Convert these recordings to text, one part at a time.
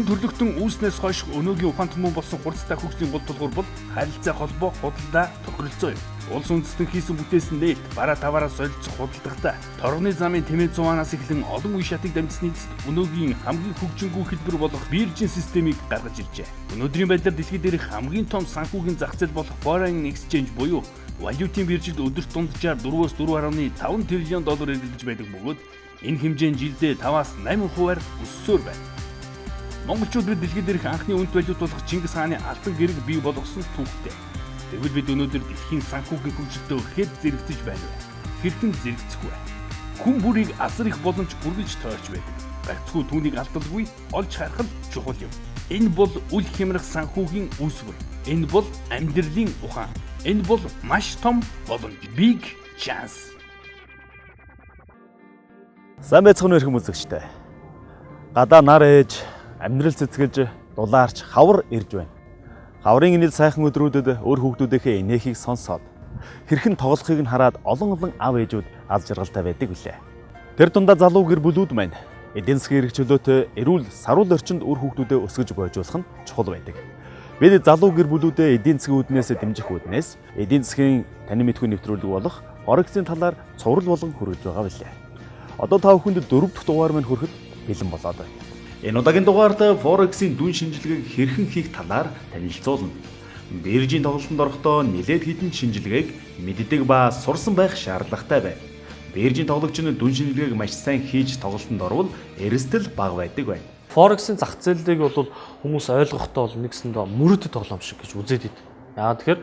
төрлөختөн үүснээс хойш өнөөгийн ухаан түмэн болсон хурцтай хөгжлийн гол тулгуур бол харилцаа холбоо, худалдаа, тохиролцоо юм. Улс үндэстэн хийсэн бүтээсэн нээлт бараа таваараа солилцох худалдагтай торгоны замын тэмээ 100-аас эхлэн олон үе шатыг дамжсны эцэст өнөөгийн хамгийн хөгжингүү хэлбэр болох биржийн системийг гаргаж иржээ. Өнөөдрийн байдлаар дэлхийд дээрх хамгийн том санхүүгийн зах зээл болох Foreign Exchange буюу валютын биржид өдөрт дунджаар 4-өөс 4.5 тэрлион доллар эргэлдэж байдаг бөгөөд энэ хэмжээ нь жилдээ 5-8%-аар өссөөр байна. Монголчууд бид дэлхийд дээрх анхны үнэт валют болох Чингис хааны алтан гэрэг бий болгосон түүхтэй. Тэгвэл бид өнөөдөр дэлхийн санхүүгийн хөгжилтөд хэд зэрэгцэж байна вэ? Хэрхэн зэрэгцэх вэ? Хүн бүрийг асар их боломж үргэлж тойрч байдаг. Гагцхүү түүнийг алдалгүй олж харах нь чухал юм. Энэ бол үл хямрах санхүүгийн үүсвэр. Энэ бол амьдралын ухаан. Энэ бол маш том боломж. Big chance. Сайн байцгаана уу үзэгчтэй. Гадаа нар ээж, амьдрал цэцгэлж, дулаарч хавар ирж байна. Хаврын инэл сайхан өдрүүдэд өөр хүүхдүүдийнхээ инээхийг сонсоод хэрхэн тоглохыг нь хараад олон аав ээжүүд аз жаргалтай байдаг билээ. Тэр дундаа залуу гэр бүлүүд маань эдийн засгийн эрх чөлөөтэй эрүүл саруул орчинд өөр хүүхдүүдээ өсгөж бойжуулах нь чухал байдаг. Бид залуу гэр бүлүүдэд эдийн засгийн үүднээс дэмжих үүднээс эдийн засгийн танин мэдхүй нэвтрүүлэг болох Forex-ийн талаар цуврал болгон хүргэж байгаа билээ. Одоо та бүхэнд 4 дахь дугаар маань хүрэхэд бэлэн болоод байна. Энэ удаагийн дугаард Forex-ийн дүн шинжилгээг хэрхэн хийх талаар танилцуулна. Биржийн тоглолтод орохдоо нэлээд хэдэн шинжилгээг мэддэг ба сурсан байх шаардлагатай байна. Биржийн тоглогч нь дүн шинжилгээг маш сайн хийж тоглолтод орвол эрсдэл бага байдаг байна. Forex-ийн зах зээлийг бол хүмүүс ойлгохдоо бол нэгсэндээ мөрөдөд тоглоом шиг гэж үзээд идэв. Яагаад тэгэхээр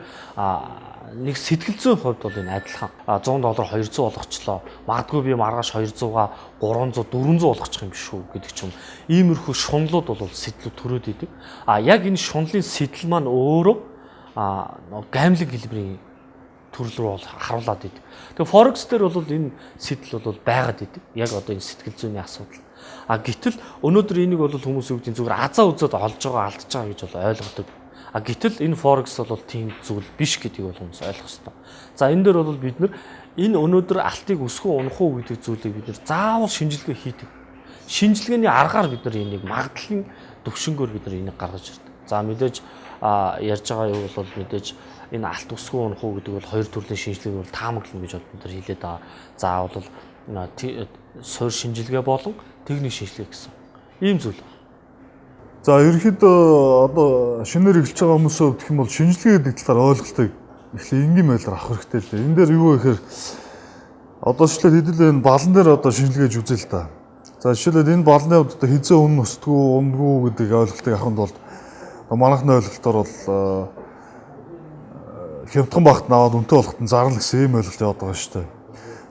нэг сэтгэл зүйн хувьд бол энэ адилхан. $100 200 болгочлоо. Магадгүй би маргааш 200-аа 300 400 болгочих юм биш үү гэдэг ч юм. Иймэрхүү шунлууд бол сэтлүүд төрөөд идэв. Яг энэ шунлын сэтэл маань өөрөө гамблинг хэлбэрийн төрөл рүү бол харуулад идэв. Тэгээ Forex дээр бол энэ сэтэл бол байгаад идэв. Яг одоо энэ сэтгэл зүйн асуудал. Гэтэл өнөөдөр энийг бол хүмүүс юу гэдэг зүгээр азаа үзээд олж байгаа алдж байгаа гэж бол ойлгодог. Гэтэл энэ Forex бол тийм зүйл биш гэдгийг бол хүмүүс ойлгох ёстой. За энэ дээр бол бид энэ өнөөдөр алтыг өсгөө унах уу гэдэг зүйлийг бид заавал шинжилгээ хийдэг. Шинжилгээний аргаар бид энийг магадлалын төвшнгөөр бид энийг гаргаж ирдэг. За мэдээж ярьж байгаа юу бол мэдээж энэ алт өсгөө унах уу гэдэг бол хоёр төрлийн шинжилгээг бол таамаглана гэж бид хэлээд байгаа. Заавал суур шинжилгээ болон техник шинжилгээ гэсэн ийм зүйл. За ерөнхийдөө одоо шинээр эхэлж байгаа хүмүүсийн хувьд гэх юм бол шинжилгээ гэдэг талаар ойлголтыг эхлээ энгийн байдлаар авах хэрэгтэй л дээ. Энэ дээр юу вэ гэхээр одоо жишээлбэл хэдүүлээ энэ балан дээр одоо шинжилгээж үзээ л та. За жишээлбэл энэ балны хувьд одоо хизээ үнэн өсдгүү, ундгүй гэдэг ойлголтыг авахын тулд манайхны ойлголтоор бол хямдхан багт наваад үнэтэй болоход нь зарлал гэсэн ийм ойлголт яваад байгаа шүү дээ.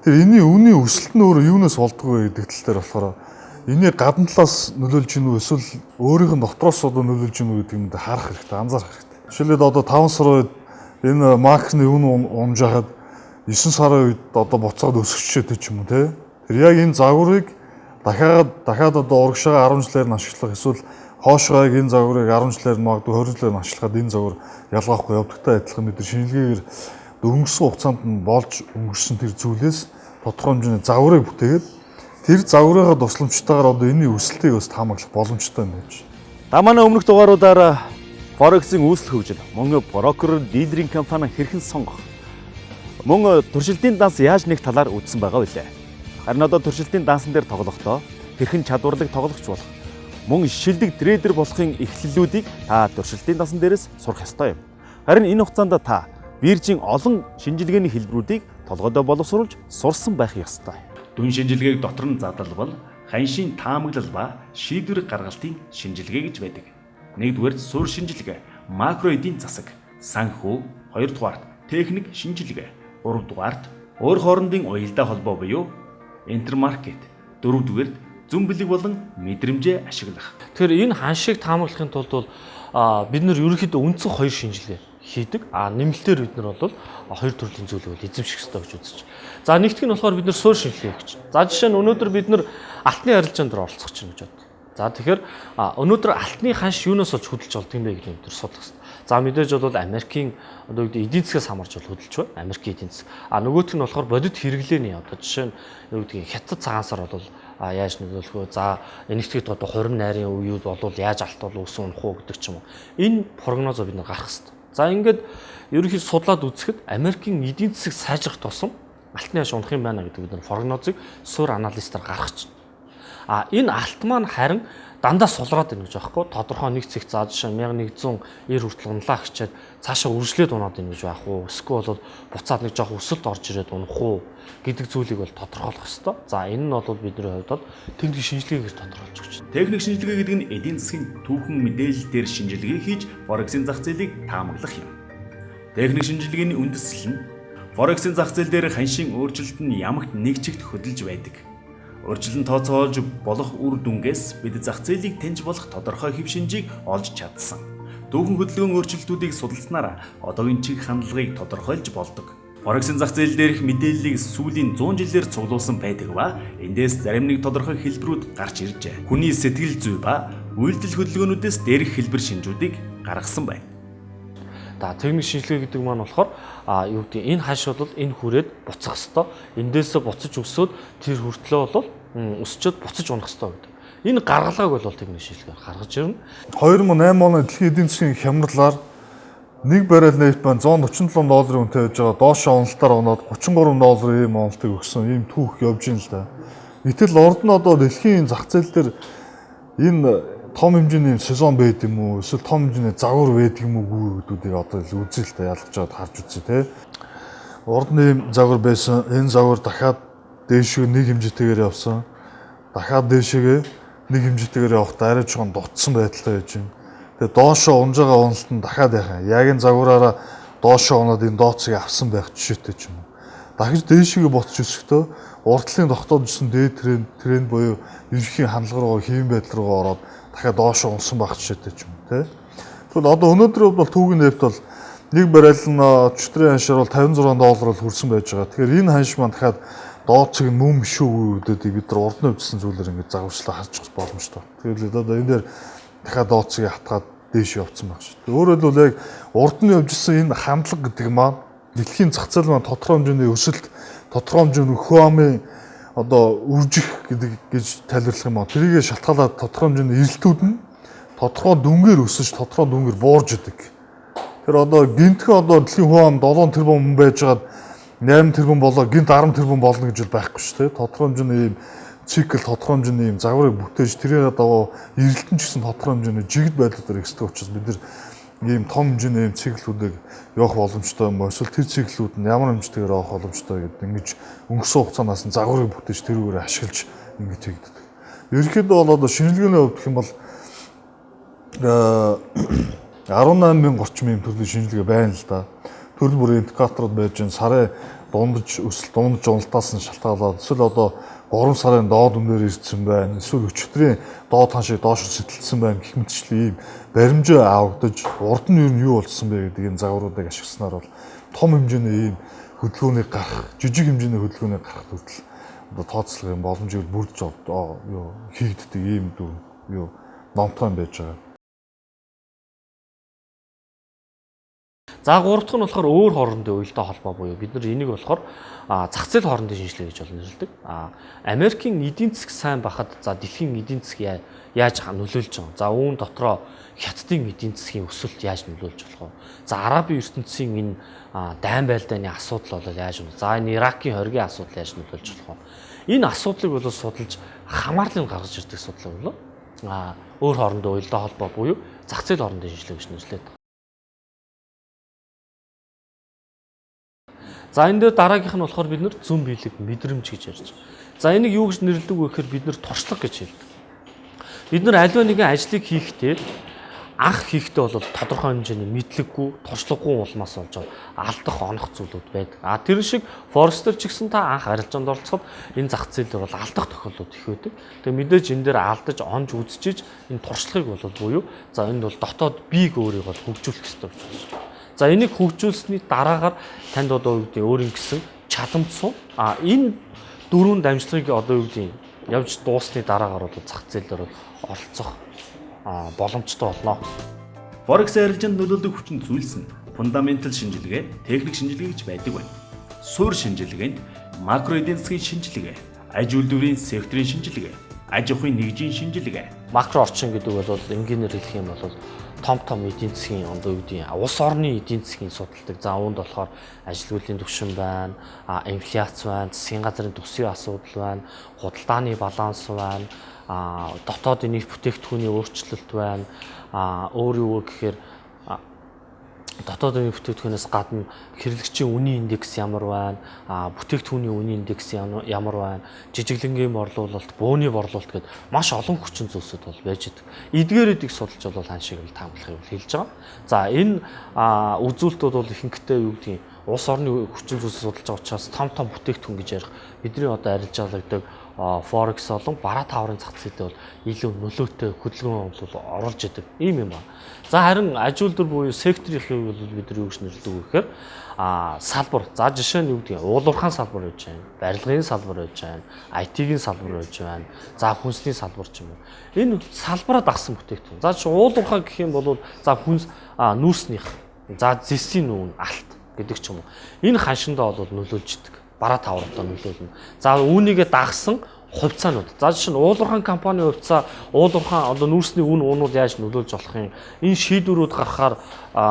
Тэр энэний үнийн өсөлт нь өөрөө юунаас болдгоо гэдэг тал дээр болохоор энийг гадна талаас нөлөөлж гинүү эсвэл өөрийнх нь дотроос одоо нөлөөлж гинүү гэдэг юмд харах хэрэгтэй, анзаарах хэрэгтэй. Жишээлбэл одоо 5 сарын үед энэ максны үн унжахад 9 сарын үед одоо буцаад өсөжчээд ч юм уу те. Тэр яг энэ загварыг дахиад одоо урагшаа 10 жилээр нь ашиглах эсвэл хоошоо яг энэ загварыг 10 жилээр нь магадгүй 20 жилээр нь ашиглахад энэ загвар ялгаахгүй явдагтай адилхан бид шинжилгээгээр өнгөрсөн хугацаанд нь болж өнгөрсөн тэр зүйлээс тодорхой хэмжээний загварыг бүтээгээд тэр загварыгаа тусламжтайгаар одоо энэний өсөлтийг бас таамаглах боломжтой юм байна. Та манай өмнөх дугааруудаар Forex-ийн үүсэл хөгжил, мөн брокер, дилерийн компани хэрхэн сонгох, мөн туршилтын данс яаж нэг талаар үзсэн байгаа билээ. Харин одоо туршилтын дансан дээр тоглохдоо хэрхэн чадварлаг тоглогч болох, мөн шилдэг трейдер болохын эхлэлүүдийг та туршилтын дансан дээрээс сурах ёстой юм. Харин энэ хугацаанд та биржийн олон шинжилгээний хэлбэрүүдийг толгойдоо боловсруулж сурсан байх ёстой. Дүн шинжилгээг дотор нь задлал, ханшийн таамаглал ба шийдвэр гаргалтын шинжилгээ гэж байдаг. Нэгдүгээр суурь шинжилгээ, макро эдийн засаг, санхүү, хоёрдугаарт техник шинжилгээ, гуравдугаарт өөр хоорондын уялдаа холбоо буюу интермаркет, дөрөвдүгээрт зүн бэлэг болон мэдрэмжээ ашиглах. Тэгэхээр энэ ханшийг таамаглахын тулд бол бид ерөнхийдөө үндсэн хоёр шинжилгээ хийдэг. Нэмэлтээр бид бол хоёр төрлийн зүйлийг эзэмших ёстой гэж үзэж. За нэгтгэх нь болохоор бид суурь шинжилгээ гэж. За жишээ нь өнөөдөр бид алтны арилжаанд оролцох чинь гэж бод. За тэгэхээр өнөөдөр алтны ханш юунаас олж хөдөлж болдго юм бэ гэдэг нь судлах хэрэгтэй. За мэдээж бол Америкийн одоо эдийн засгаас хамаарч бол хөдөлж байна. Америкийн эдийн засаг. Нөгөөх нь болохоор бодит хэрэглээний одоо жишээ нь юу гэдгийг хятад цагаансаар бол яаж нөлөөлөх вэ? За энэтхэгт одоо хурим найрын үеуд болвол яаж алтуул өсөн унах уу гэдэг ч юм уу. Энэ прогнозоо бид нар гаргах хэрэгтэй. За ингээд ерөнхийд судлаад үзэхэд Америкийн эдийн засаг сайжрах тусам алтны аш унах юм байна гэдэг бид нар прогнозыг суур анализтаар гаргаж байна. Энэ алт маань харин дандаа сулраад байна гэж байхгүй. Тодорхой нэг цэгт за жишээ 1190 хүртэл унлаа гэчихэд цаашаа үржлээд унаад байна гэж байх уу? Эсвэл бол буцаад нэг жоох өсөлт орж ирээд унах уу гэдэг зүйлийг бол тодорхойлох хэрэгтэй. За энэ нь бол бидний хувьд бол техник шинжилгээгээр тодорхойлж өгч байна. Техник шинжилгээ гэдэг нь эдийн засгийн түүхэн мэдээлэл дээр шинжилгээ хийж Форексийн зах зээлийг таамаглах юм. Техник шинжилгээний үндэслэл нь Форексийн зах зээл дээр ханшийн өөрчлөлт нь ямагт нэг чигт хөдөлж байдаг. Өөрчлөлт тооцоолж болох үр дүнгээс бид зах зээлийг таньж болох тодорхой хэв шинжийг олж чадсан. Түүхэн хөдөлгөөн өөрчлөлтүүдийг судалснараа одоогийн чиг хандлагыг тодорхойлж болдог. Форексийн зах зээл дээрх мэдээллийг сүүлийн 100 жилээр цуглуулсан байдаг ба эндээс зарим нэг тодорхой хэлбэрүүд гарч иржээ. Хүний сэтгэл зүй ба үйлдэл хөдөлгөөнүүдээс дээрх хэлбэр шинжүүдийг гаргасан байна. Техник шинжилгээ гэдэг маань болохоор юу гэдэг энэ хаш бол энэ хүрээд буцах хэвээр. Эндээсээ буцаж өсөөд тэр хүртлээ бол өсчөөд буцаж унах хэвээр гэдэг. Энэ гаргалгааг бол техник шинжилгээ гаргаж ирнэ. 2008 оны дэлхийн эдийн засгийн хямралаар нэг баррел нефт маань $147 үнэтэй байж байгаа. Доошоо уналтаар оноод $33 ийм онолтыг өгсөн. Ийм түүх явж ийн л да. Гэтэл урд нь одоо дэлхийн зах зээл дээр энэ том хэмжээний сезон байд юм уу? Эсвэл том хэмжээний загвар байд юм уу гэдгийг одоо л үзээ л та ялгаж аваад харж үзье те. Урд нь ийм загвар байсан. Энэ загвар дахиад дээшээ нэг хэмжээтэйгээр явсан. Дахиад дээшээгээ нэг хэмжээтэйгээр явахдаа арай жоохон дутсан байдалтай байж байна. Тэгээ доошоо унж байгаа уналт нь дахиад яхаа. Яг энэ загвараараа доошоо унаад энэ дооцыг авсан байх жишээтэй ч юм уу. Дахиж дээшээгээ буцаж өсөхдөө урдлын тогтоож ирсэн дээд тренд буюу ерөнхий хандлага руу хийм байдал руу ороод дахиад доошоо унсан байх жишээтэй ч юм уу те. Тэгвэл одоо өнөөдөр бол түүхийн нефт бол нэг баррел нь өчтөрийн ханшаар бол $56 хүрсэн байж байгаа. Тэгэхээр энэ ханш маань дахиад дооцыг нь мөн биш үү гэдэг бид нар урд нь өвдсөн зүйлээр ингээд загварчлаа харж боломжтой. Тэгэхээр одоо энэ дээр дахиад дооцыг хатгаад дээш явцсан байх шүү. Өөрөөр хэлбэл яг урд нь явжсэн энэ хандлага гэдэг маань дэлхийн зах зээл маань тодорхой хэмжээний өсөлт, тодорхой хэмжээний хөөмийн одоо үржих гэдэг гэж тайлбарлах юм аа. Тэрийг шалтгаалаад тодорхой хэмжээний эрэлтүүд нь тодорхой дүнгээр өсөж, тодорхой дүнгээр буурж идэг. Тэр одоо гинтхэн одоо дэлхийн хөөм 7 тэрбум байжгаад 8 тэрбум болоо гинт 10 тэрбум болно гэж байхгүй шүү дээ. Тодорхой хэмжээний ийм цикл, тодорхой хэмжээний ийм загварыг бүтээж тэрээр одоо эрэлтэн ч гэсэн тодорхой хэмжээний жигд байдлаар ихсдэг учраас бид нар ийм том хэмжээний ийм циклүүдийг явах боломжтой юм ба эсвэл тэр циклүүд нь ямар хэмжээтэйгээр авах боломжтой гэдэг ингэж өнгөрсөн хугацаанаас нь загварыг бүтээж тэрүүгээр ашиглаж ингэж хийгддэг. Ерөнхийдөө бол одоо шинжилгээний хувьд гэх юм бол 18,030 ийм төрлийн шинжилгээ байна л да. Төрөл бүрийн индикаторууд байж гэн сарын дундаж өсөлт уналтаас нь шалтгаалаад эсвэл одоо 3 сарын доод үнээр ирсэн байна. Эсвэл өчигдрийн доод ханшийг доош сэтэлсэн байна гэх мэтчлэн ийм баримжаа авагдаж урд нь юу болсон бэ гэдэг энэ загваруудыг ашигласнаар бол том хэмжээний ийм хөдөлгөөнийг гаргах, жижиг хэмжээний хөдөлгөөнийг гаргах хүртэл одоо тооцоолгын боломжийг бүрдэж одоо хийгддэг ийм номтой юм байж байгаа. За гурав дахь нь болохоор өөр хоорондын уялдаа холбоо буюу бид нар энийг болохоор зах зээл хоорондын шинжилгээ гэж нэрлэдэг. Америкийн эдийн засаг сайн байхад за дэлхийн эдийн засаг яаж нөлөөлж байгаа. За үүн дотроо хятадын эдийн засгийн өсөлт яаж нөлөөлж болох вэ? За Арабын ертөнцийн энэ дайн байлдааны асуудал бол яаж вэ? За энэ Иракийн хоргийн асуудал яаж нөлөөлж болох вэ? Энэ асуудлыг бол судалж хамаарлыг гаргаж ирдэг судал юм лөө. Өөр хоорондын уялдаа холбоо буюу зах зээл хоорондын шинжилгээ гэж нэрлэдэг. За энэ дээр дараагийнх нь болохоор бид нэр зүн биелэг мэдрэмж гэж ярьж байгаа. За энийг юу гэж нэрлэдэг вэ гэхээр бид нэр туршлага гэж хэлдэг. Бид нэр аливаа нэгэн ажлыг хийхдээ анх хийхдээ бол тодорхой хэмжээний мэдлэггүй, туршлагагүй улмаас болж алдах онох зүйлүүд байдаг. Тэр шиг Forrester ч гэсэн та анх арилжаанд оролцоход энэ зах зээл дээр бол алдах тохиолдол их байдаг. Тэгээ мэдээж энэ дээр алдаж онж үзчихэж энэ туршлагыг бол буюу за энд бол дотоод биеийг өөрийг бол хөгжүүлэх хэрэгтэй гэж байна. За энийг хөгжүүлсний дараагаар танд одоо юу гэдэг өөрийн гэсэн чадамж суу. Энэ дөрвөн дамжлагыг одоо юу гэдэг явж дуусны дараагаар бол зах зээлээр оролцох боломжтой болно. Форекс арилжаанд нөлөөлдөг хүчин зүйлс нь фундаментал шинжилгээ, техник шинжилгээ гэж байдаг байна. Суур шинжилгээнд макро эдийн засгийн шинжилгээ, аж үйлдвэрийн секторын шинжилгээ, аж ахуйн нэгжийн шинжилгээ. Макро орчин гэдэг бол энгийнээр хэлэх юм бол том эдийн засгийн юу гэдэг улс орны эдийн засгийн судалдаг. За үүнд болохоор ажилгүйдлийн түвшин байна, инфляц байна, засгийн газрын төсвийн асуудал байна, худалдааны баланс байна, дотоодын нийт бүтээгдэхүүний өөрчлөлт байна. Өөр юу гэхээр дотоодын бүтээгдэхүүнээс гадна хэрэглэгчийн үнийн индекс ямар байна, бүтээгдэхүүний үнийн индекс ямар байна, жижиглэнгийн борлуулалт, бөөний борлуулалт гэдээ маш олон хүчин зүйлсүүд бол байж идэг. Эдгээрийг судалж бол хан шиг л таамаглахыг хэлж байгаа. За энэ үзүүлэлтүүд бол ихэнхдээ юу гэдгийг улс орны хүчин зүйлсийг судалж байгаа учраас том бүтээгдэхүүн гэж ярих бидний одоо арилжаалагдаг Forex болон бараа тааврын зах зээлд бол илүү нөлөөтэй хөдөлгөөн бол оруулж идэг юм байна. За харин аж үйлдвэр буюу секторын бол бид нар юу гэж нэрлэдэг вэ гэхээр салбар. За жишээ нь юу гэдэг нь уулуурхаан салбар байж байна, барилгын салбар байж байна, IT-ийн салбар байж байна. За хүнсний салбар ч юм уу. Энэ салбараа дагсан бүтээгдэхүүн. За уулуурхаан гэх юм бол за хүнс нүүрснийх. За зэсийн нүүн алт гэдэг ч юм уу. Энэ ханшиндаа бол нөлөөлж идэг. Бараа таавруудаа нөлөөлнө. За үүнийгээ дагсан хувьцаанууд. За жишээ нь уулуурхаан компани хувьцаа, уулуурхаан одоо нүүрсний үн яаж нөлөөлж болох юм? Энэ шийдвэрүүд гаргахаар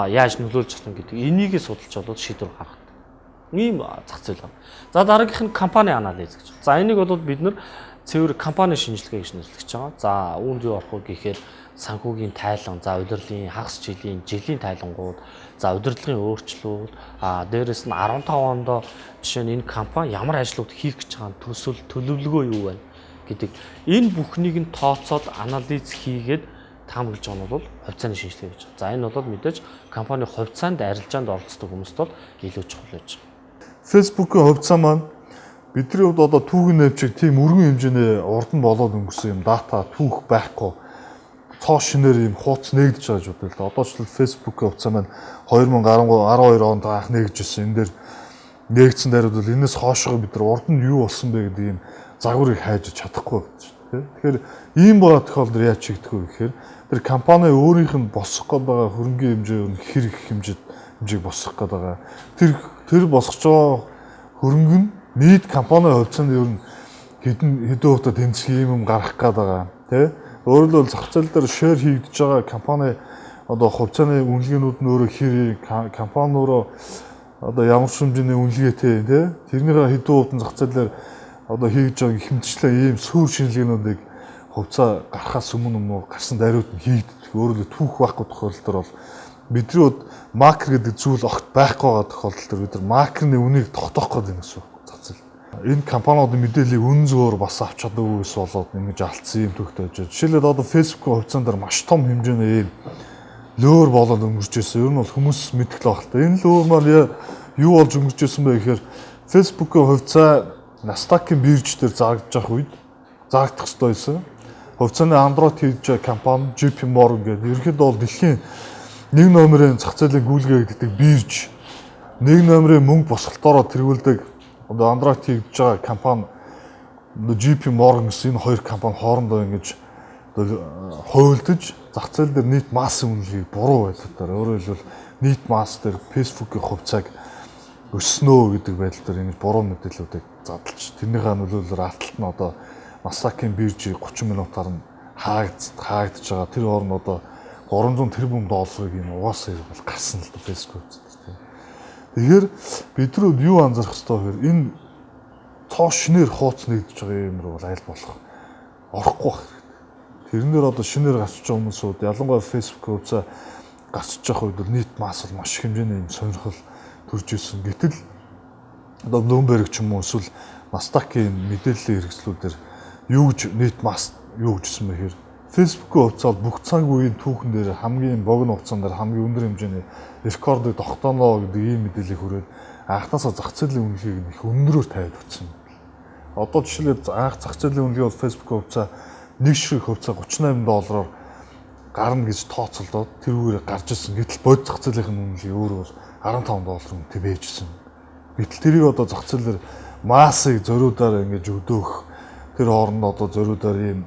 яаж нөлөөлж болох юм гэдэг. Энийгээ судалж болоод шийдвэр гаргадаг. Ийм зах зээл байна. За дараагийнх нь компани анализ гэж. За энийг бол бид нар цэвэр компани шинжилгээ гэж нэрлэж байгаа. За үүнд юу орох вэ гэхээр санхүүгийн тайлан, за удирдлагын хагас жилийн тайлангууд, за удирдлагын өөрчлөлт, дээрэс нь 15 онд жишээ нь энэ компани ямар ажлууд хийх гэж байгаа төсөл төлөвлөгөө юу байна гэдэг энэ бүхнийг нь тооцоод анализ хийгээд таамаглаж байгаа нь бол хувьцааны шинжилгээ гэж. За энэ бол мэдээж компани хувьцаанд арилжаанд оролцдог хүмүүст бол илүү чухал байж байгаа. Facebook-ийн хувьцаа маань бидний хувьд одоо түүхийн навчиг тийм өргөн хэмжээний урд нь болоод өнгөрсөн юм дата түүх байхгүй цоо шинээр юм хууц нэгдэж байгаа ч үгүй л. Одоо ч Facebook-ийн хувьцаа маань 2012 онд анх нэгжсэн. Энэ дээр нэгдсэн даруйд бол энэс хоошоо бид нар урд нь юу болсон бэ гэдэг юм загварыг хайж чадахгүй байна шүү дээ. Тэгэхээр ийм байгаа тохиолдолд яаж чигдэх вэ гэхээр тэр компани өөрийнх нь босгох гээд байгаа хөрөнгөний хэмжээ нь хэр их хэмжээг босгох гээд байгаа. Тэр босгож байгаа хөрөнгө нь нийт компани хувьцаанд ер нь хэдэн хувьтай тэнцэх юм гарах гээд байгаа тий. Өөрөлдөө зах зээл дээр шеэр хийгдэж байгаа компани одоо хувьцааны үнэлгээнүүд нь өөрөө хэр компани өөрөө одоо ямар хэмжээний үнэлгээтэй тий. Тэрнийхээ хэдэн хувьд зах зээлээр одоо хийж байгаа хэмжлээ ийм суур шинжилгээнүүдийг хувьцаа гарахаас өмнө гарсан даруйд нь хийгддэг. Өөрөлдөө түүх байхгүй тохиолдолд бол бидний хувьд макро гэдэг зүйл огт байхгүй байгаа тохиолдолд бид нар макрны үнийг тогтоох гэдэг юм шүү. Энэ компаниудын мэдээллийг үн зөвөр бас авч чадаагүй болоод ингэж алдсан юм төгтөж байна. Жишээлбэл одоо Facebook-ийн хувьцаан дээр маш том хэмжээний ийм лөөр болоод өнгөрч ирсэн. Ер нь бол хүмүүс мэдэх л багтаа. Энэ лөөр маань юу болж өнгөрч ирсэн бэ гэхээр Facebook-ийн хувьцаа Nasdaq-ийн бирж дээр зарагдаж байх үед зарагдах ёстой байсан. Хувьцааны Android хийж байгаа компани JP Morgan гэдэг ерөнхийдөө бол дэлхийн 1 номерын зах зээлийн гүйлгээ гэдэг бирж 1 номерын мөнгө босголтоороо тэргүүлдэг одоо Android хийж байгаа компани JP Morgan гэсэн энэ хоёр компани хоорондоо ингэж хуйлдаж зах зээл дээр нийт массын үнэлгийг буруу байдлаар өөрөөр хэлбэл нийт масс дээр Facebook-ийн хувьцааг өснөө гэдэг байдал дээр ингэж буруу мэдээллүүдийг задлж тэрнийхээ нөлөөлөлөөр алталт нь одоо Nasdaq-ийн биржийг 30 минутаар нь хаагдж байгаа. Тэр хооронд одоо 300 тэрбум долларыг юм угаасаа бол гарсан л да Facebook. Тэгэхээр бидрүүд юу анзаарах ёстой вэ гэхээр энэ цоо шинээр хууц нэгдэж байгаа юм руу аль болох орохгүй байх хэрэгтэй. Тэрнээр одоо шинээр гарчиж байгаа хүмүүсүүд ялангуяа Facebook хувьцаа гарчиж байгаа үед нийт масс бол маш их хэмжээний юм сонирхол төрж ирсэн. Гэтэл одоо Bloomberg ч юм уу эсвэл Nasdaq-ийн мэдээллийн хэрэгслүүдээр юу гэж нийт масс юу гэжсэн бэ гэхээр Facebook-ийн хувьцаа бүх цаг үеийн түүхэн дээр хамгийн богино хугацаанд дээр хамгийн өндөр хэмжээний рекордыг тогтооно гэдэг ийм мэдээллийг хүрээд анхнаасаа зах зээлийн үнэлгээг их өндрөөр тавиад өгсөн. Одоо жишээлбэл анх зах зээлийн үнэлгээ бол Facebook-ийн хувьцаа нэг ширхэг хувьцаа $38 гарна гэж тооцолдоод тэрүүгээр гарч ирсэн. Гэтэл бод зах зээлийн үнэлгээ өөрөө бол $15 үнэтэй байжсэн. Гэтэл тэрийг одоо зах зээлээр массыг зориудаар ингэж өдөөх тэр хооронд одоо зориудаар ийм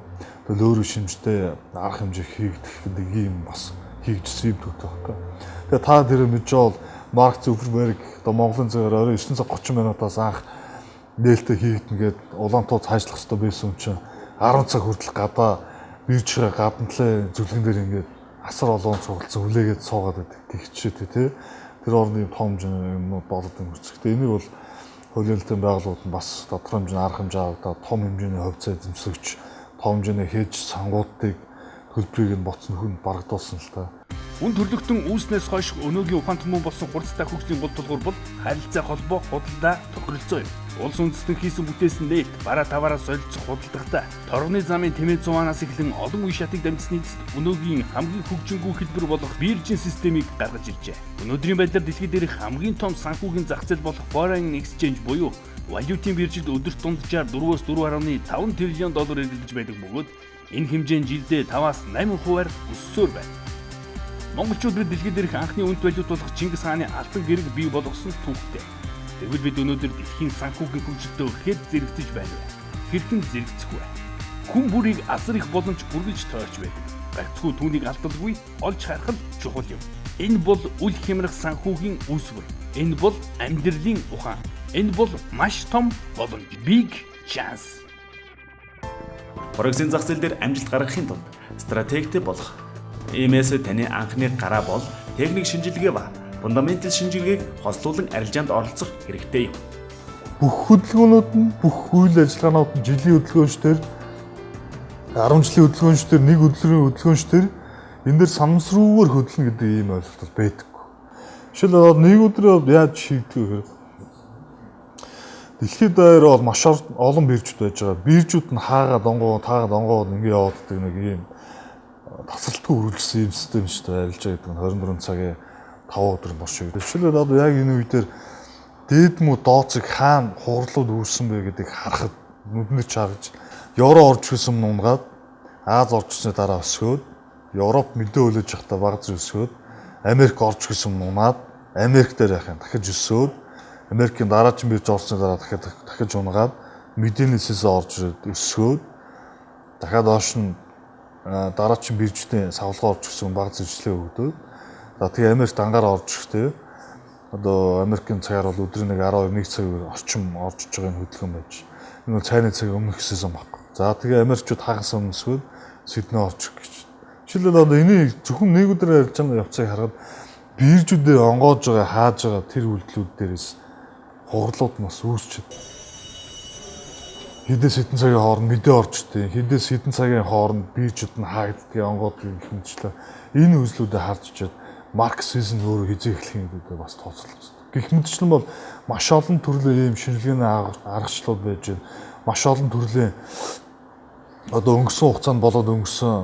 лөөрийн шинжтэй арга хэмжээ хийгдэх гэдэг ийм бас хийгдсэн юм төгтөө байхгүй. Тэгээ та тэр мэдж бол Марк Зукерберг одоо Монголын цагаар орой 9:30 минутаас анх нээлттэй хийгдэн гээд улаантууд хайшлах хэрэгтэй байсан юм чинь 10 цаг хүртэл гадаа биржгээ гадна талын зүлгэн дээр ингээд асар олон цуглалцсан хүлээгээд суугаад байдаг тэгчээ тий. Тэр орны том хэмжээний юмнууд болоод үүсэхдээ энийг бол хуулийн байгууллагууд нь бас тодорхой хэмжээний арга хэмжээ аваад том хэмжээний хувьцаа эзэмшигч том хэмжээний хэж сангуудыг төлбөрийг нь боцсон хүн барагдуулсан л та. Үн төрлөختөн үүснээс хойш өнөөгийн ухаан түмэн болсон хурцтай хөгжлийн бол тулгуур бол харилцаа холбоо худалдаа тохиролцоо юм. Улс үндэстэн хийсэн бүтээсэн нээлт бараа таваараа солилцох худалдагтай торгоны замын тэмээ зуунаас эхлэн олон үе шатыг дамжсны эцэст өнөөгийн хамгийн хөгжингүү хэлбэр болох биржийн системийг гаргаж иржээ. Өнөөдрийн байдлаар дэлхийд дээрх хамгийн том санхүүгийн зах зээл болох Foreign Exchange буюу валютын биржид өдөрт дунджаар 4-өөс 4.5 тэрлион доллар эргэлдэж байдаг бөгөөд энэ хэмжээ нь жилдээ 5-8%-аар өссөөр байна. Монголчууд бид дэлхийд дээрх анхны үнэт валют болох Чингис хааны алтан гэрэг бий болгосон түүхтэй. Тэгвэл бид өнөөдөр дэлхийн санхүүгийн хөгжилтөд хэд зэрэгцэж байна вэ? Хэрхэн зэрэгцэхгүй вэ? Хүн бүрийг асар их боломж бүргэлж тойрч байдаг. Гагцхүү түүнийг алдалгүй олж харах нь чухал юм. Энэ бол үл хямрах санхүүгийн үүсвэр. Энэ бол амьдралын ухаан. Энэ бол маш том боломж. Big chance. Форексийн зах зээл дээр амжилт гаргахын тулд стратегтэй болох. Иймээс таны анхны гараа бол техник шинжилгээ ба фундаментал шинжилгээг хослуулан арилжаанд оролцох хэрэгтэй юм. Бүх хөдөлгөөнүүд нь бүх үйл ажиллагаанууд нь жилийн хөдөлгөөнчдөр 10 жилийн хөдөлгөөнчдөр нэг өдрийн хөдөлгөөнчдөр энэ дээр санамсруугаар хөдлөнө гэдэг ийм ойлголт байдаггүй. Жишээлбэл нэг өдрөө яаж шийдэх вэ? Дэлхийд дээр бол маш олон биржүүд байж байгаа. Биржүүд нь хаагаад онгоод ингэ яваад байдаг нэг ийм тасралтгүй үргэлжлсэн юм систем шүү дээ. Арилжаа гэдэг нь 24 цагийн 5 өдрийн турш шүү. Жишээлбэл одоо яг энэ үе дээр дээд мүү дооцыг хаана хурлууд үүссэн бэ гэдгийг харахад нүднээ чаргаж евро орж ирсэн юм унгаад Аз орж ирсний дараа өсгөөд Европ мэдээ өлөж явахдаа баг зэрэг өсгөөд Америк орж ирсэн юм унаад Америк дээр яхаа дахиж өсөөд Америкийн дараагийн бирж орсны дараа дахиж унгаад мэдээний сэсээ орж ирээд өсгөөд дахиад доош нь дараагийн биржийн савлгаа орж ирсэн баг зэрэглээ өгдөөд за тэгээ Америкт ангаараа орж ирэхдээ одоо Америкийн цагаар бол өдрийн нэг 12-1 цагаар орчим орж иж байгаа хөдөлгөөн байж. Энэ бол цайны цаг өмнөх хэсэсэн баг. За тэгээ Америкчууд хагас өмнөсгөөд Сидней орж ирэх гэж. Жишээлбэл одоо энийг зөвхөн нэг өдрийн арилжааны явцыг харахад биржүүдээр онгоож байгаа хааж байгаа тэр үйлдэлүүд дээрээс хурлууд нас үүсчихэд хэдээс хэдэн цагийн хооронд мэдээ орж ирдэг. Хэдээс хэдэн цагийн хооронд биржүүд нь хаагддаг онгоод гэх мэтчлээ. Энэ үзлүүдэд харж ичээд марксизм өөрөө хизээ эхлэх гэдэг бас тооцоолох хэрэгтэй. Гэх мэтчлэн бол маш олон төрлийн ийм шинжилгээний аргачлалууд байж байна. Маш олон төрлийн одоо өнгөрсөн хугацаанд болоод өнгөрсөн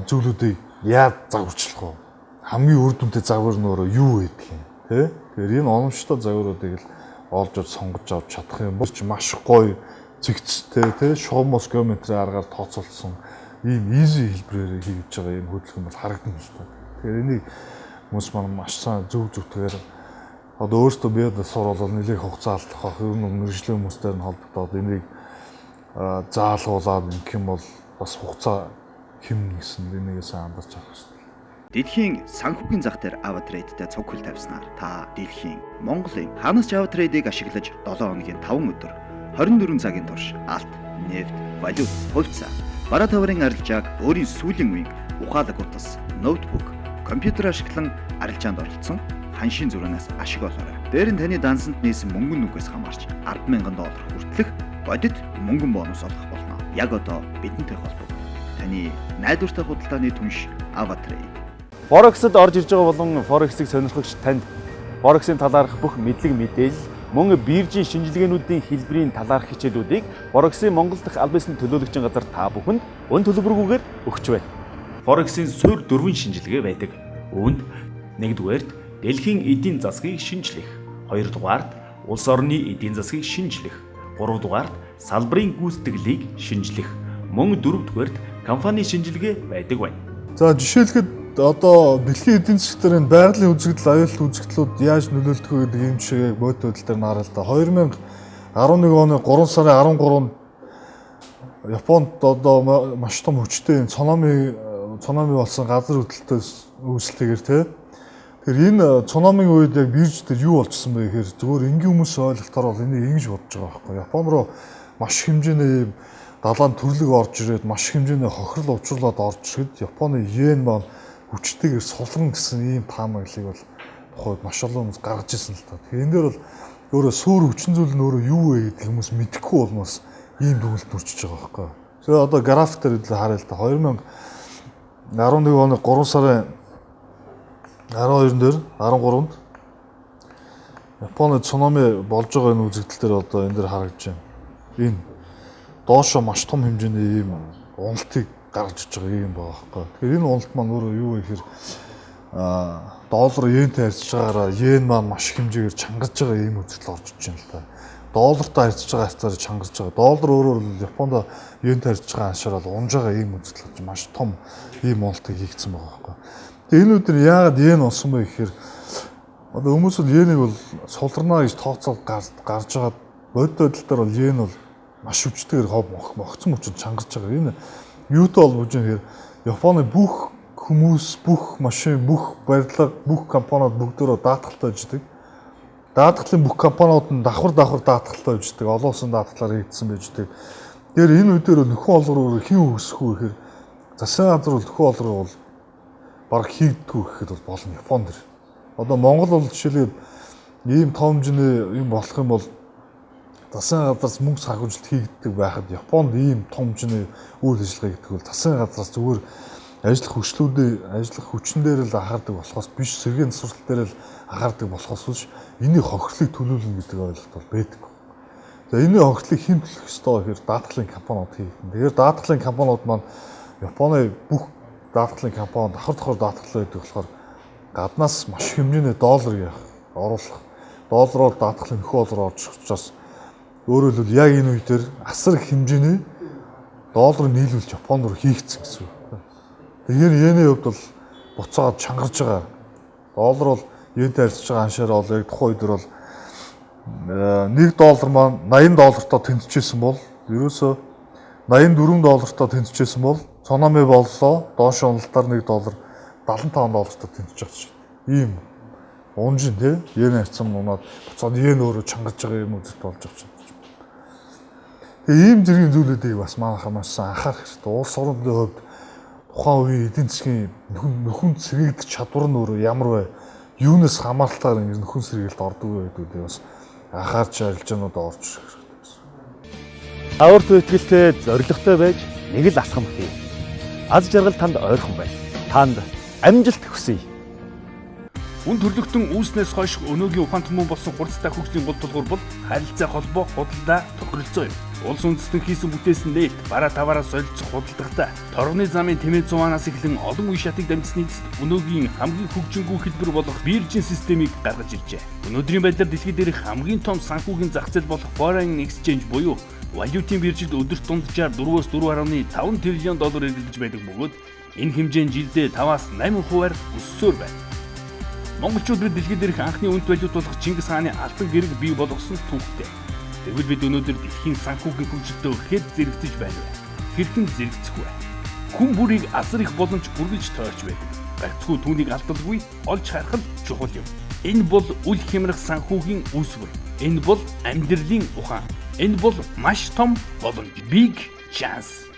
зүйлүүдийг яаж загварчлах вэ? Хамгийн үр дүнтэй загвар нь өөрөө юу гэдэг юм тий? Тэгэхээр энэ оновчтой загваруудыг л олж сонгож авч чадах юм бол ч маш гоё зэгцтэй тий шуумос геометрийн аргаар тооцоолсон ийм easy хэлбэрээр хийж байгаа ийм хөдөлгөөн бол харагдана л та. Тэгэхээр энийг хүмүүс маань маш сайн зөв-зөвтгээр одоо өөртөө биед сурвал нэлээд хугацаа алдах байх юм мэрэгжлийн хүмүүстэй нь холбогдоод энийг заалуулаад ингэх юм бол бас хугацаа хэмнэ гэсэн энийг сайн анзаарч авах хэрэгтэй. Дэлхийн санхүүгийн зах дээр AvaTrade-тэй цуг хөл тавьснаар та дэлхийн Монголын ханаас AvaTrade-ийг ашиглаж 7 хоногийн 5 өдөр 24 цагийн турш алт, нефт, валют, хувьцаа, бараа таврын арилжааг өөрийн сүүлийн үеийн ухаалаг утас, ноутбук, компьютер ашиглан арилжаанд оролцсон ханшийн зүрхнээс ашиг олоорой. Дээр нь таны дансанд нээсэн мөнгөн нүгээс хамаарч 10,000 доллар хүртэлх бодит мөнгөн бонус олох болно. Яг одоо бидэнтэй холбоо. Таны найдвартай худалдааны түнш AvaTrade. Форексд орж ирж байгаа болон форексийг сонирхогч танд форексийн талаарх бүх мэдлэг мэдээлэл мөн биржийн шинжилгээнүүдийн хэлбэрийн талаарх хичээлүүдийг форексийн Монгол дахь аль биесийн төлөөлөгчийн газар та бүхэнд өн төлбөргүйгээр өгч байна. Форексийн суурь 4 шинжилгээ байдаг. Үүнд 1-дүгээрт дэлхийн эдийн засгийг шинжлэх, 2-дугаарт улс орны эдийн засгийг шинжлэх, 3-дугаарт салбарын гүйцэтгэлийг шинжлэх, мөн 4-дүгээрт компани шинжилгээ байдаг байна. За жишээлхэд одоо дэлхийн эдийн засгийн байгалийн үзэгдэл, аюулт үзэгдлүүд яаж нөлөөлдөг вэ гэдэг юм шиг бодит байдал дээр нараа л да. 2011 оны 3 сарын 13-нд Японд одоо маш том хүчтэй цунами болсон газар хөдлөлтөөс үүсэлтэйгээр Тэр энэ цунамигийн үед яг бирж дээр юу болчихсон бэ гэхээр зөвхөн энгийн хүмүүсийн ойлголтоор бол энийг ингэж бодож байгаа байхгүй. Япон руу маш ихэмжээний далайн төрлөг орж ирээд маш ихэмжээний хохирол учруулад орж ирэхэд Японы йен маань хүчтэйгээр сулган гэсэн ийм таамаглалыг бол тухайд маш олон хүмүүс гаргаж ирсэн л та. Тэгэхээр энэ дээр бол өөрөө суур хүчин зүйл нь өөрөө юу вэ гэдэг хүмүүс мэдэхгүй болмоос ийм дүгнэлт төрчихөж байгаа байхгүй. Тэгэхээр одоо график дээр харъя л да. 2011 оны 3 сарын 12 дээр 13-нд Японы цунами болж байгаа энэ үзэгдэл дээр одоо энэ дээр харагдаж байна. Энэ доошо маш том хэмжээний ийм уналтыг гаргаж иж байгаа юм байгаа байхгүй. Тэгэхээр энэ уналт маань өөрөө юу вэ гэхээр доллар йентэй харьцаж байгаараа йен маань маш их хэмжээгээр чангарч байгаа ийм үзэгдэл орж иж байна л да. Доллартай харьцаж байгаа хацаар чангарч байгаа. Доллар өөрөөр Японд йентэй харьцаж байгаа аншаар бол унж байгаа ийм үзэгдэл болж маш том ийм уналтыг хийгдсэн байгаа байхгүй. Тэгээ энэ үдээр яагаад йен унсан бэ гэхээр одоо хүмүүс бол йенийг бол сулрнаа гэж тооцоол гарч байгаа бодит байдал дээр бол йен бол маш хүчтэйгээр могцсон мөчөд чангарч байгаа. Энэ юутай холбож байгаа гэхээр Японы бүх хүмүүс, бүх машин, бүх барилга, бүх компаниуд бүгдөө даатгалтай ажилладаг. Даатгалын бүх компаниуд нь давхар даатгалтай ажилладаг. Олон улсын даатгалаар хийгдсэн байждаг. Тэр энэ үедэр нөхөн олгороор хэн үүсэхгүй гэхээр засгийн газар бол нөхөн олгороо бол баг хийдэггүй гэхэд бол болно Японд дэр. Одоо Монгол бол жишээлбэл ийм том хэмжээний юм болох юм бол засгийн газраас мөнгө санхүүжилт хийгддэг байхад Японд ийм том хэмжээний үйл ажиллагаа гэдэг бол засгийн газраас зүгээр ажиллах хүчин дээр л анхаардаг болохоос биш сэргийн засварлал дээр л анхаардаг болохоос биш энэний хохирлыг төлөөлнө гэдэг ойлголт бол байдаг. За энэний хохирлыг хэн төлөх ёстой гэхээр даатгалын компаниуд хийгдэн. Тэгэхээр даатгалын компаниуд маань Японы бүх даатгалын компани давхар даатгал байдаг болохоор гаднаас маш их хэмжээний доллар оруулах. Доллараар даатгалын нөхөн олроо орж ирэх учраас өөрөөр хэлбэл яг энэ үе дээр асар их хэмжээний долларыг нийлүүлж Японд руу хийгдсэн гэсэн үг. Тэгэхээр йений хувьд бол буцаад чангарч байгаа. Доллар бол йентэй харьцаж байгаа аншаараа бол яг тухайн үед бол $1 маань $80-тай тэнцэжсэн бол ерөөсөө $84 тэнцэжсэн бол цунами боллоо. Доош уналтаар $1 $75 тэнцэж байгаа чинь. Ийм унжин тий йен харьцан унаад буцаад йен өөрөө чангарч байгаа юм үзэлт болж байгаа чинь. Тэгээ ийм зэргийн зүйлүүдийг бас манайхаа маш анхаарах хэрэгтэй. Улс орны хувьд тухайн үеийн эдийн засгийн нөхөн сэргийгдэх чадвар нь өөрөө ямар вэ? Юунаас хамааралтаар ингэ нөхөн сэргийлт ордог вэ гэдгийг бас анхаарч арилжаанууд орж ирэх хэрэгтэй гэсэн. Аварт итгэлтэй зоригтой байж нэг л алхам хий. Аз жаргал танд ойрхон байна. Танд амжилт хүсье. Үн төрлөختөн үүснээс хойш өнөөгийн ухаан түмэн болсон хурцтай хөгжлийн гол тулгуур бол харилцаа холбоо, худалдаа, тохиролцоо юм. Улс үндэстэн хийсэн бүтээсэн нээлт, бараа таваараа солилцох худалдагтай, торгоны замын тэмээ зугаанаас эхлэн олон үе шатыг дамжсны эцэст өнөөгийн хамгийн хөгжингүү хэлбэр болох биржийн системийг гаргаж иржээ. Өнөөдрийн байдлаар дэлхийд дээрх хамгийн том санхүүгийн зах зээл болох Foreign Exchange буюу валютын биржилд өдөрт дунджаар 4-өөс 4.5 тэрлион доллар эргэлдэж байдаг бөгөөд энэ хэмжээ нь жилдээ 5-8%-аар өссөөр байна. Монголчууд бид дэлхийд дээрх анхны үнэт валют болох Чингис хааны алтан гэрэг бий болгосон түүхтэй. Тэгвэл бид өнөөдөр дэлхийн санхүүгийн хөгжилтөд хэд зэрэгцэж байна вэ? Хэрхэн зэрэгцэх вэ? Хүн бүрийг асар их боломж үргэлж тойрч байдаг. Гагцхүү түүнийг алдалгүй олж харах нь чухал юм. Энэ бол үл хямрах санхүүгийн үүсвэр. Энэ бол амьдралын ухаан. Энэ бол маш том боломж. Big chance.